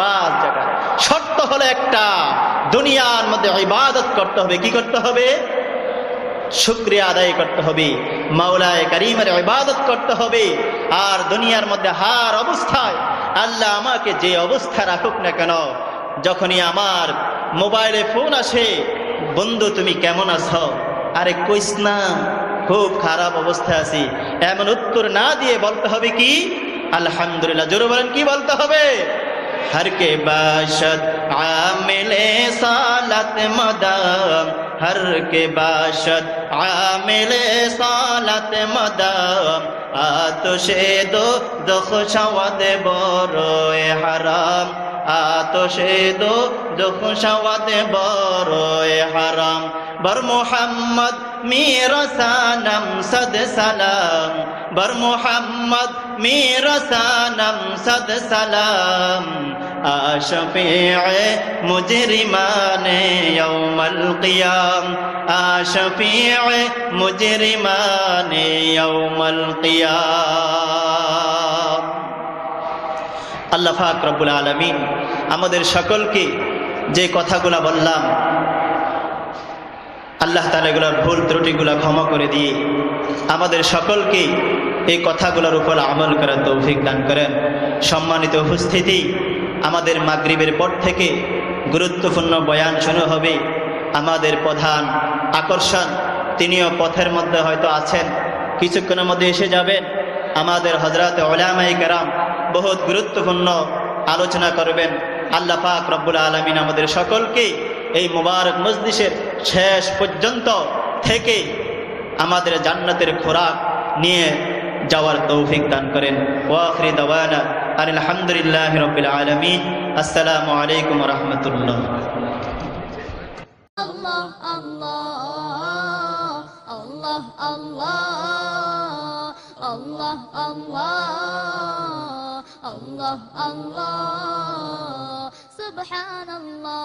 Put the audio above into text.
5 জায়গা। শর্ত হলো একটা, দুনিয়ার মধ্যে ইবাদত করতে হবে। কি করতে হবে? শুকরিয়া আদায় করতে হবে, মাওলায়ে কারীমের ইবাদত করতে হবে। আর দুনিয়ার মধ্যে হার অবস্থায় আল্লাহ আমাকে যে অবস্থা রাখুক না কেন, যখনই আমার মোবাইলে ফোন আসে, বন্ধু তুমি কেমন আছো, আরে কইস না খুব খারাপ অবস্থায় আছি, এমন উত্তর না দিয়ে বলতে হবে কি? আলহামদুলিল্লাহ। জোরে বলেন, কি বলতে হবে? हर के बाशत आमिले सालत मदाम, हर के बाशत आमिले सालत मदाम, आतशे दो दखशावद बरोए हराम, आतशे दो दखशावद बरोए हराम, बर मोहम्मद मेरा सनम सद सलाम, बर मोहम्मद मेरा सनम सद सलाम, आशफीए मुजरिमाने यौमल क़ियाम, आशफीए मुजरिमाने यौमल क़ियाम। আল্লাহ পাক রব্বুল আলামিন আমাদের সকলকে যে কথাগুলো বললাম, আল্লাহ তাআলা এগুলোর ভুল ত্রুটিগুলো ক্ষমা করে দিয়ে আমাদের সকলকে এই কথাগুলোর উপর আমল করার তৌফিক দান করেন। সম্মানিত উপস্থিতি, আমাদের মাগরিবের পর থেকে গুরুত্বপূর্ণ বয়ান শুরু হবে। আমাদের প্রধান আকর্ষণ, তিনিও পথের মধ্যে হয়তো আছেন, কিছুক্ষণের মধ্যে এসে যাবেন। আমাদের হযরত উলামায়ে কেরাম বহুত গুরুত্বপূর্ণ আলোচনা করবেন। আল্লাহ পাক রব্বুল আলামিন আমাদের সকলকে এই মুবারক মজলিসের শেষ পর্যন্ত থেকে আমাদের জান্নাতের খোরাক নিয়ে যাওয়ার তৌফিক দান করেন। ওয়া আখিরি দাওয়ানা আলহামদুলিল্লাহি রাব্বিল আলামিন। আসসালামু আলাইকুম ওয়া রাহমাতুল্লাহ। আল্লাহ আল্লাহ আল্লাহ আল্লাহ আল্লাহ আল্লাহ আল্লাহ আল্লাহ সুবহানাল্লাহ।